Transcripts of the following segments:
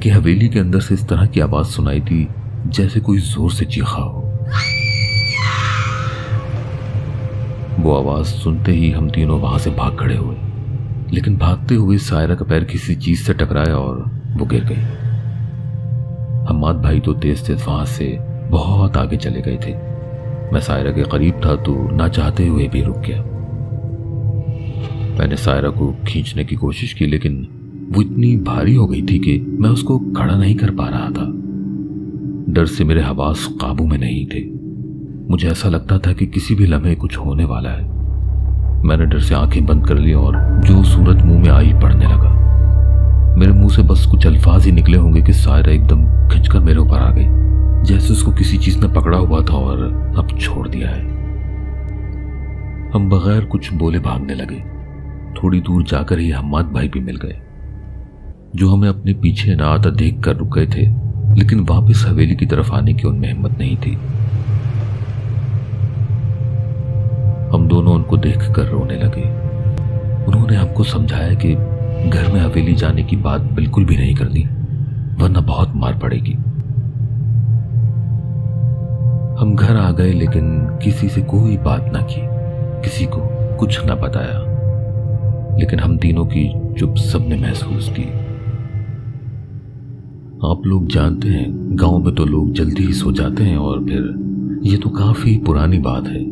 کہ حویلی کے اندر سے اس طرح کی آواز سنائی تھی جیسے کوئی زور سے چیخا ہو۔ وہ آواز سنتے ہی ہم تینوں وہاں سے بھاگ کھڑے ہوئے، لیکن بھاگتے ہوئے سائرہ کا پیر کسی چیز سے ٹکرایا اور وہ گر گئی۔ حماد بھائی تو تیز تیز وہاں سے بہت آگے چلے گئے تھے۔ میں سائرہ کے قریب تھا تو نہ چاہتے ہوئے بھی رک گیا۔ میں نے سائرہ کو کھینچنے کی کوشش کی، لیکن وہ اتنی بھاری ہو گئی تھی کہ میں اس کو کھڑا نہیں کر پا رہا تھا۔ ڈر سے میرے حواس قابو میں نہیں تھے۔ مجھے ایسا لگتا تھا کہ کسی بھی لمحے کچھ ہونے والا ہے۔ میں نے ڈر سے آنکھیں بند کر لی اور جو صورت منہ میں آئی پڑھنے لگا۔ میرے منہ سے بس کچھ الفاظ ہی نکلے ہوں گے کہ سائرہ ایک دم کھنچ کر میرے اوپر آ گئی، جیسے اس کو کسی چیز نے پکڑا ہوا تھا اور اب چھوڑ دیا ہے۔ ہم بغیر کچھ بولے بھاگنے لگے۔ تھوڑی دور جا کر ہی حماد بھائی بھی مل گئے، جو ہمیں اپنے پیچھے نہ آتا دیکھ کر رک گئے تھے، لیکن واپس حویلی کی طرف آنے کی ان میں ہمت نہیں تھی۔ ہم دونوں ان کو دیکھ کر رونے لگے۔ انہوں نے ہم کو سمجھایا کہ گھر میں حویلی جانے کی بات بالکل بھی نہیں کرنی، ورنہ بہت مار پڑے گی۔ ہم گھر آ گئے، لیکن کسی سے کوئی بات نہ کی، کسی کو کچھ نہ بتایا، لیکن ہم تینوں کی چپ سب نے محسوس کی۔ آپ لوگ جانتے ہیں گاؤں میں تو لوگ جلدی ہی سو جاتے ہیں، اور پھر یہ تو کافی پرانی بات ہے۔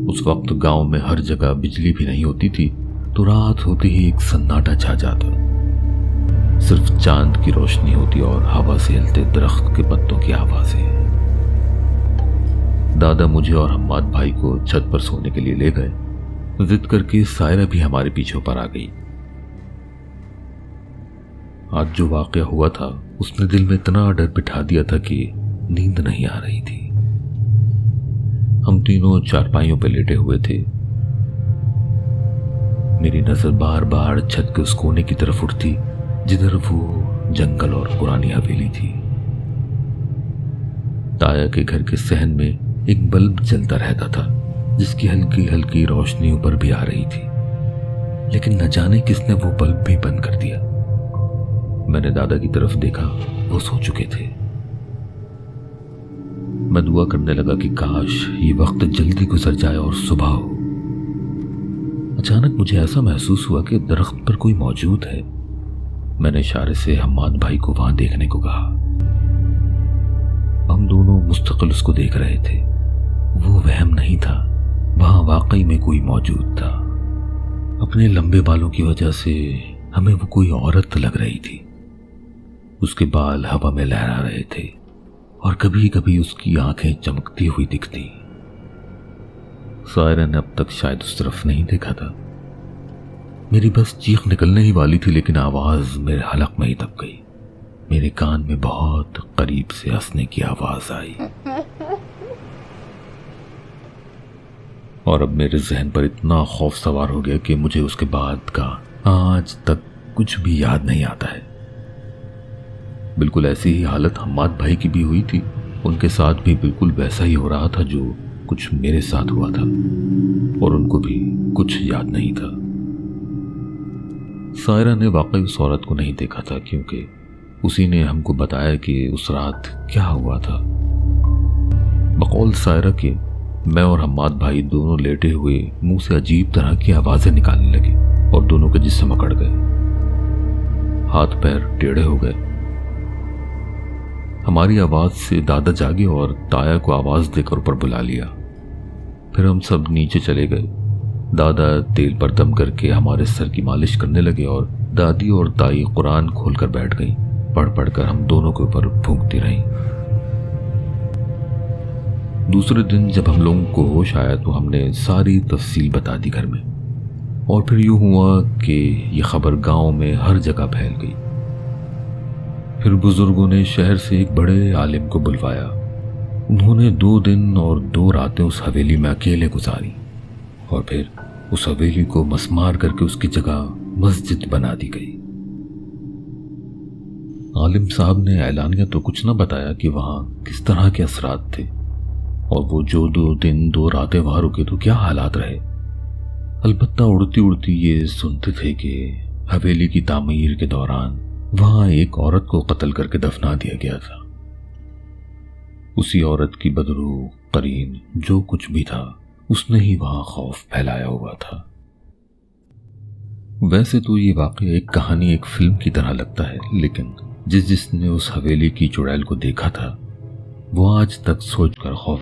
اس وقت گاؤں میں ہر جگہ بجلی بھی نہیں ہوتی تھی، تو رات ہوتے ہی ایک سناٹا چھا جاتا، صرف چاند کی روشنی ہوتی اور ہوا سے ہلتے درخت کے پتوں کی آوازیں۔ دادا مجھے اور حماد بھائی کو چھت پر سونے کے لیے لے گئے۔ ضد کر کے سائرہ بھی ہمارے پیچھے پر آ گئی۔ آج جو واقعہ ہوا تھا اس نے دل میں اتنا ڈر بٹھا دیا تھا کہ نیند نہیں آ رہی تھی۔ ہم تینوں چارپائیوں پہ لیٹے ہوئے تھے۔ میری نظر بار بار چھت کے اس کونے کی طرف اٹھتی جدھر وہ جنگل اور پرانی حویلی تھی۔ تایا کے گھر کے صحن میں ایک بلب جلتا رہتا تھا، جس کی ہلکی ہلکی روشنی اوپر بھی آ رہی تھی، لیکن نہ جانے کس نے وہ بلب بھی بند کر دیا۔ میں نے دادا کی طرف دیکھا، وہ سو چکے تھے۔ میں دعا کرنے لگا کہ کاش یہ وقت جلدی گزر جائے اور صبح ہو۔ اچانک مجھے ایسا محسوس ہوا کہ درخت پر کوئی موجود ہے۔ میں نے اشارے سے حماد بھائی کو وہاں دیکھنے کو کہا۔ ہم دونوں مستقل اس کو دیکھ رہے تھے۔ وہ وہم نہیں تھا، وہاں واقعی میں کوئی موجود تھا۔ اپنے لمبے بالوں کی وجہ سے ہمیں وہ کوئی عورت لگ رہی تھی۔ اس کے بال ہوا میں لہرا رہے تھے اور کبھی کبھی اس کی آنکھیں چمکتی ہوئی دکھتی۔ سائرہ نے اب تک شاید اس طرف نہیں دیکھا تھا۔ میری بس چیخ نکلنے ہی والی تھی، لیکن آواز میرے حلق میں ہی دب گئی۔ میرے کان میں بہت قریب سے ہنسنے کی آواز آئی، اور اب میرے ذہن پر اتنا خوف سوار ہو گیا کہ مجھے اس کے بعد کا آج تک کچھ بھی یاد نہیں آتا ہے۔ بالکل ایسی ہی حالت حماد بھائی کی بھی ہوئی تھی۔ ان کے ساتھ بھی بالکل ویسا ہی ہو رہا تھا جو کچھ میرے ساتھ ہوا تھا، اور ان کو بھی کچھ یاد نہیں تھا۔ سائرہ نے واقعی اس عورت کو نہیں دیکھا تھا، کیونکہ اسی نے ہم کو بتایا کہ اس رات کیا ہوا تھا۔ بقول سائرہ کے میں اور حماد بھائی دونوں لیٹے ہوئے منہ سے عجیب طرح کی آوازیں نکالنے لگے، اور دونوں کے جسم اکڑ گئے، ہاتھ پیر ٹیڑھے ہو گئے۔ ہماری آواز سے دادا جاگے اور تایا کو آواز دے کر اوپر بلا لیا۔ پھر ہم سب نیچے چلے گئے۔ دادا تیل پر دم کر کے ہمارے سر کی مالش کرنے لگے، اور دادی اور تائی قرآن کھول کر بیٹھ گئیں۔ پڑھ پڑھ کر ہم دونوں کے اوپر پھونکتی رہیں۔ دوسرے دن جب ہم لوگوں کو ہوش آیا تو ہم نے ساری تفصیل بتا دی گھر میں، اور پھر یوں ہوا کہ یہ خبر گاؤں میں ہر جگہ پھیل گئی۔ پھر بزرگوں نے شہر سے ایک بڑے عالم کو بلوایا۔ انہوں نے 2 دن اور 2 راتیں اس حویلی میں اکیلے گزاری، اور پھر اس حویلی کو مسمار کر کے اس کی جگہ مسجد بنا دی گئی۔ عالم صاحب نے اعلانیہ تو کچھ نہ بتایا کہ وہاں کس طرح کے اثرات تھے، اور وہ جو 2 دن 2 راتیں وہاں رکے تو کیا حالات رہے۔ البتہ اڑتی اڑتی یہ سنتے تھے کہ حویلی کی تعمیر کے دوران وہاں ایک عورت کو قتل کر کے دفنا دیا گیا تھا۔ اسی عورت کی بدروح قرین جو کچھ بھی تھا اس نے ہی وہاں خوف پھیلایا ہوا تھا۔ ویسے تو یہ واقعہ ایک کہانی، ایک فلم کی طرح لگتا ہے، لیکن جس نے اس حویلی کی چڑیل کو دیکھا تھا وہ آج تک سوچ کر خوف